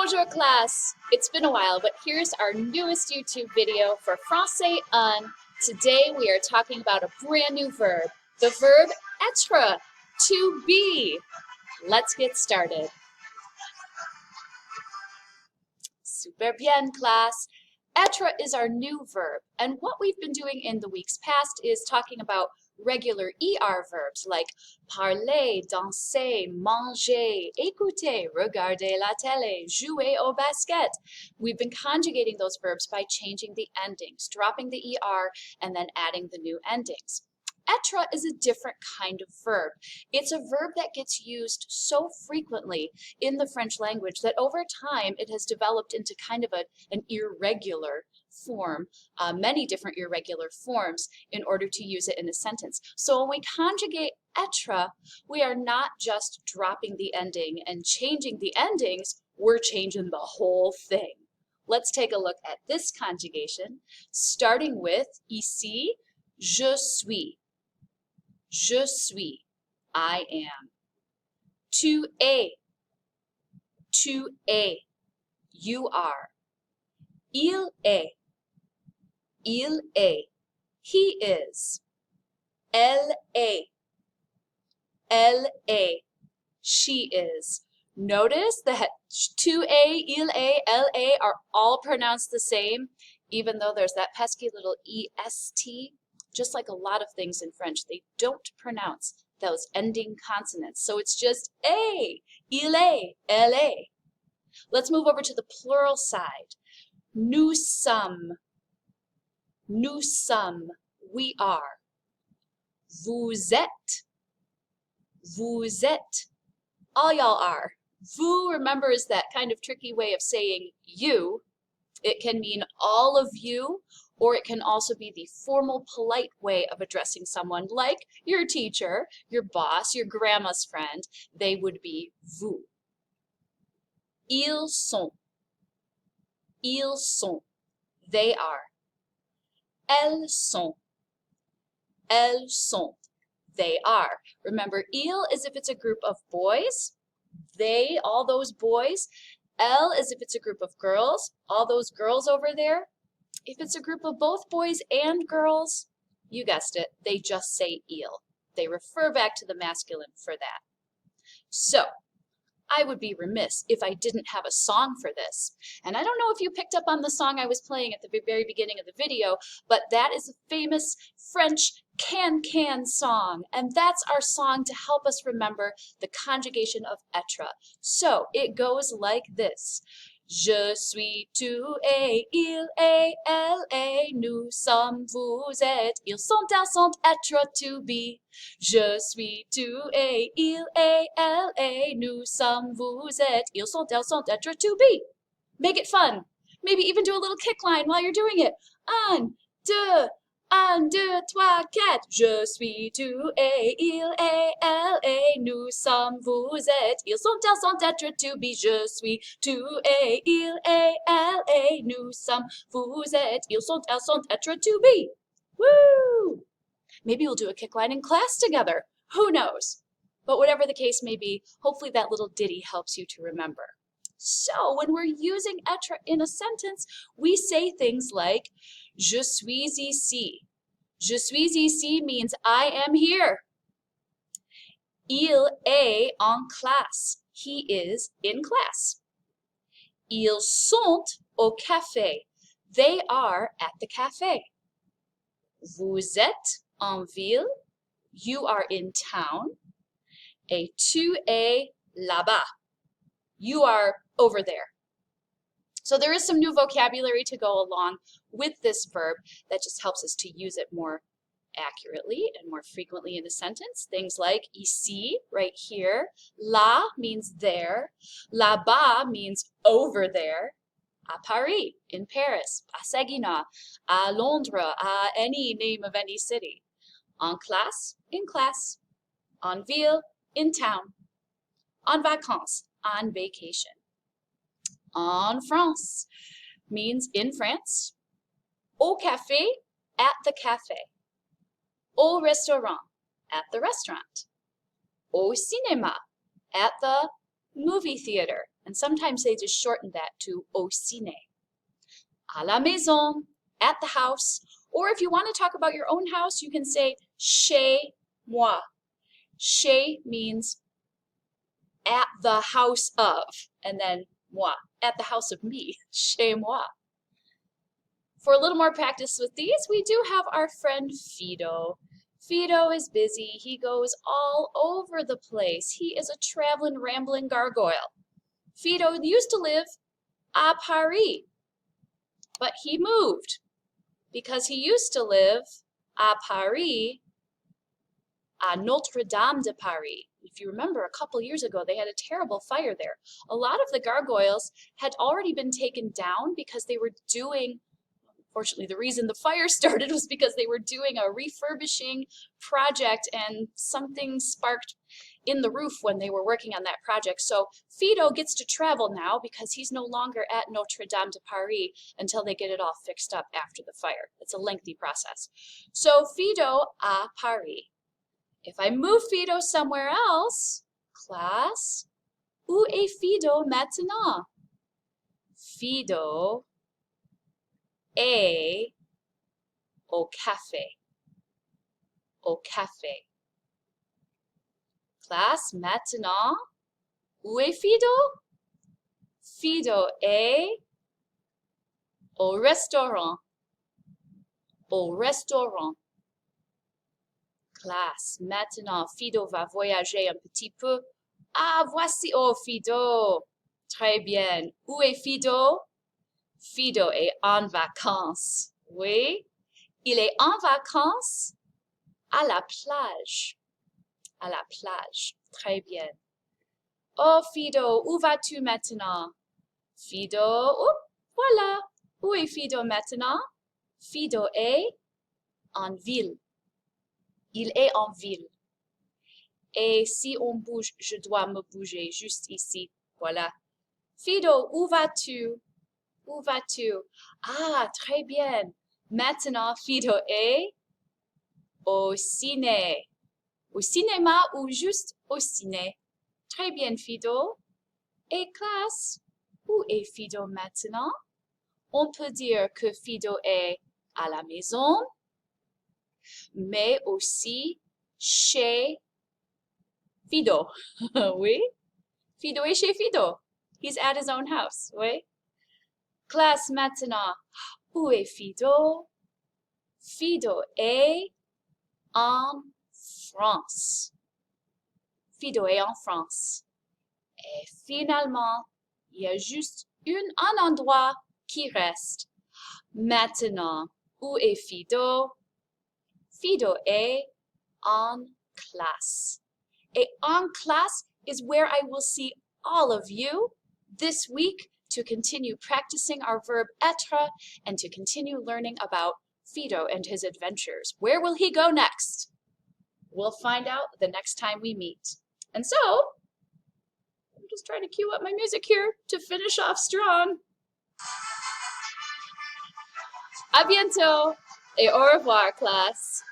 Bonjour class! It's been a while, but here's our newest YouTube video for Français 1. Today we are talking about a brand new verb, the verb être, to be. Let's get started. Super bien, class! Être is our new verb, and what we've been doing in the weeks past is talking about regular ER verbs like parler, danser, manger, écouter, regarder la télé, jouer au basket. We've been conjugating those verbs by changing the endings, dropping the ER, and then adding the new endings. Être is a different kind of verb. It's a verb that gets used so frequently in the French language that over time it has developed into kind of an irregular form, many different irregular forms in order to use it in a sentence. So when we conjugate être, we are not just dropping the ending and changing the endings, we're changing the whole thing. Let's take a look at this conjugation, starting with ici, je suis. Je suis, I am. Tu es, you are. Il est, he is. Elle est, she is. Notice that tu es, il est, elle est are all pronounced the same, even though there's that pesky little est. Just like a lot of things in French, they don't pronounce those ending consonants. So it's just a, il est, elle est. Let's move over to the plural side. Nous sommes, we are. Vous êtes, all y'all are. Vous, remember, is that kind of tricky way of saying you. It can mean all of you, or it can also be the formal, polite way of addressing someone like your teacher, your boss, your grandma's friend. They would be vous. Ils sont, they are. Elles sont, they are. Remember, ils is if it's a group of boys, they, all those boys. Elle is if it's a group of girls, all those girls over there. If it's a group of both boys and girls, you guessed it, they just say il. They refer back to the masculine for that. So, I would be remiss if I didn't have a song for this. And I don't know if you picked up on the song I was playing at the very beginning of the video, but that is a famous French can-can song. And that's our song to help us remember the conjugation of être. So, it goes like this. Je suis, tu es, il est, elle est, nous sommes, vous êtes, ils sont, elles sont, être, to be. Je suis, tu es, il est, elle est, nous sommes, vous êtes, ils sont, elles sont, être, to be. Make it fun. Maybe even do a little kick line while you're doing it. Un, deux, trois, quatre. Je suis, tu es, il est, elle est, nous sommes, vous êtes, ils sont, elles sont, être, to be. Je suis, tu es, il est, elle est, nous sommes, vous êtes, ils sont, elles sont, être, to be. Woo! Maybe we'll do a kick line in class together. Who knows? But whatever the case may be, hopefully that little ditty helps you to remember. So when we're using être in a sentence, we say things like, je suis ici. Je suis ici means I am here. Il est en classe. He is in class. Ils sont au café. They are at the cafe. Vous êtes en ville. You are in town. Et tu es là-bas. You are over there. So there is some new vocabulary to go along with this verb that just helps us to use it more accurately and more frequently in a sentence. Things like ici, right here. Là means there. Là-bas means over there. À Paris, in Paris. À Saginaw, à Londres, à any name of any city. En classe, in class. En ville, in town. En vacances, on vacation. En France means in France. Au café, at the cafe. Au restaurant, at the restaurant. Au cinéma, at the movie theater. And sometimes they just shorten that to au ciné. À la maison, at the house. Or if you want to talk about your own house, you can say chez moi. Chez means at the house of, and then moi, at the house of me, chez moi. For a little more practice with these, we do have our friend Fido. Fido is busy. He goes all over the place. He is a traveling, rambling gargoyle. Fido used to live à Paris, but he moved because he used to live à Paris, à Notre-Dame de Paris. If you remember, a couple years ago, they had a terrible fire there. A lot of the gargoyles had already been taken down because they were doing, unfortunately, the reason the fire started was because they were doing a refurbishing project and something sparked in the roof when they were working on that project. So Fido gets to travel now because he's no longer at Notre-Dame de Paris until they get it all fixed up after the fire. It's a lengthy process. So Fido à Paris. If I move Fido somewhere else, class, où est Fido maintenant? Fido est au café. Au café. Classe, maintenant, où est Fido? Fido est au restaurant. Au restaurant. Classe, maintenant, Fido va voyager un petit peu. Ah, voici, oh, Fido. Très bien. Où est Fido? Fido est en vacances. Oui, il est en vacances à la plage. À la plage. Très bien. Oh, Fido, où vas-tu maintenant? Fido, oh, voilà. Où est Fido maintenant? Fido est en ville. Il est en ville. Et si on bouge, je dois me bouger juste ici. Voilà. Fido, où vas-tu? Où vas-tu? Ah, très bien. Maintenant, Fido est au ciné. Au cinéma ou juste au ciné? Très bien, Fido. Et classe, où est Fido maintenant? On peut dire que Fido est à la maison, mais aussi chez Fido. Oui? Fido est chez Fido. He's at his own house. Oui? Classe maintenant. Où est Fido? Fido est en France. Fido est en France. Et finalement, il y a juste un endroit qui reste. Maintenant, où est Fido? Fido est en classe. Et en classe is where I will see all of you this week to continue practicing our verb être and to continue learning about Fido and his adventures. Where will he go next? We'll find out the next time we meet. And so, I'm just trying to cue up my music here to finish off strong. À bientôt et au revoir, classe.